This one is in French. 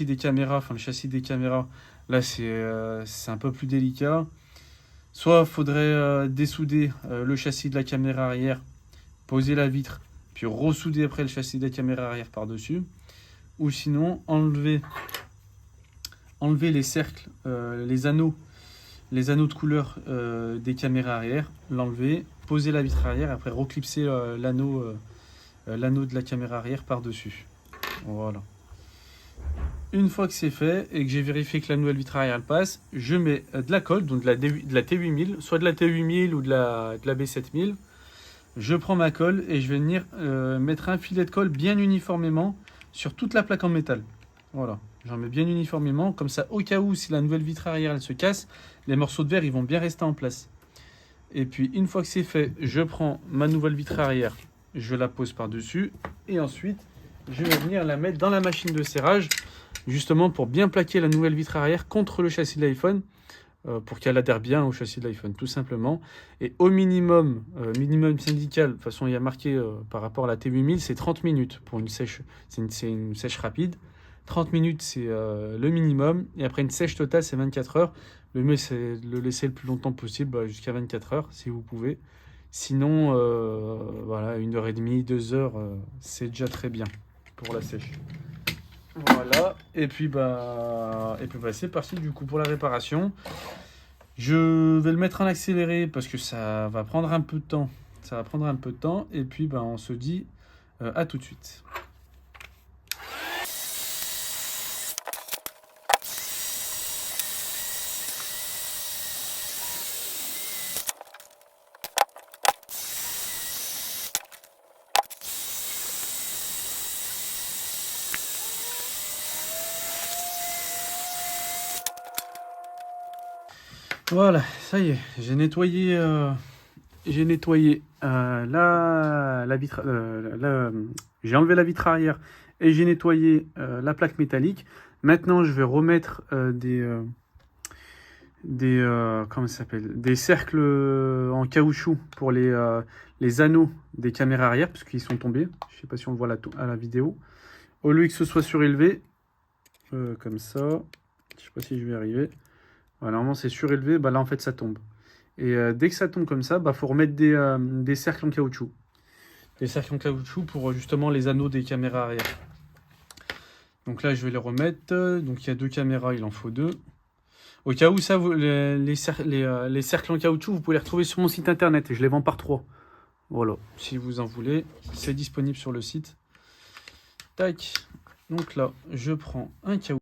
des caméras, enfin le châssis des caméras, là c'est un peu plus délicat. Soit il faudrait dessouder le châssis de la caméra arrière, poser la vitre, puis ressouder après le châssis de la caméra arrière par-dessus. Ou sinon enlever les cercles, les anneaux de couleur des caméras arrière, l'enlever, poser la vitre arrière, après reclipser l'anneau de la caméra arrière par-dessus. Voilà. Une fois que c'est fait et que j'ai vérifié que la nouvelle vitre arrière elle passe, je mets de la colle, donc de la T8000, soit de la T8000 ou de la B7000. Je prends ma colle et je vais venir mettre un filet de colle bien uniformément sur toute la plaque en métal. Voilà, j'en mets bien uniformément, comme ça au cas où si la nouvelle vitre arrière elle se casse, les morceaux de verre ils vont bien rester en place. Et puis une fois que c'est fait, je prends ma nouvelle vitre arrière, je la pose par-dessus et ensuite je vais venir la mettre dans la machine de serrage, justement pour bien plaquer la nouvelle vitre arrière contre le châssis de l'iPhone, pour qu'elle adhère bien au châssis de l'iPhone, tout simplement. Et au minimum, minimum syndical, de toute façon il y a marqué par rapport à la T8000, c'est 30 minutes pour une sèche, c'est une sèche rapide. 30 minutes c'est le minimum, et après une sèche totale c'est 24 heures. Le mieux c'est de le laisser le plus longtemps possible, jusqu'à 24 heures si vous pouvez. Sinon, voilà, 1h30, 2 heures, c'est déjà très bien pour la sèche. Voilà, et puis c'est parti du coup pour la réparation. Je vais le mettre en accéléré parce que ça va prendre un peu de temps. Et puis on se dit à tout de suite. Voilà, ça y est, j'ai nettoyé la vitre, j'ai enlevé la vitre arrière et j'ai nettoyé la plaque métallique. Maintenant, je vais remettre comment ça s'appelle, des cercles en caoutchouc pour les anneaux des caméras arrière parce qu'ils sont tombés. Je ne sais pas si on le voit à la vidéo. Au lieu que ce soit surélevé, comme ça, je ne sais pas si je vais arriver. Voilà, normalement c'est surélevé, là en fait ça tombe. Et dès que ça tombe comme ça, faut remettre des cercles en caoutchouc. Des cercles en caoutchouc pour justement les anneaux des caméras arrière. Donc là je vais les remettre. Donc il y a 2 caméras, il en faut 2. Au cas où ça, les cercles en caoutchouc, vous pouvez les retrouver sur mon site internet. Et je les vends par 3. Voilà, si vous en voulez, c'est disponible sur le site. Tac, donc là je prends un caoutchouc.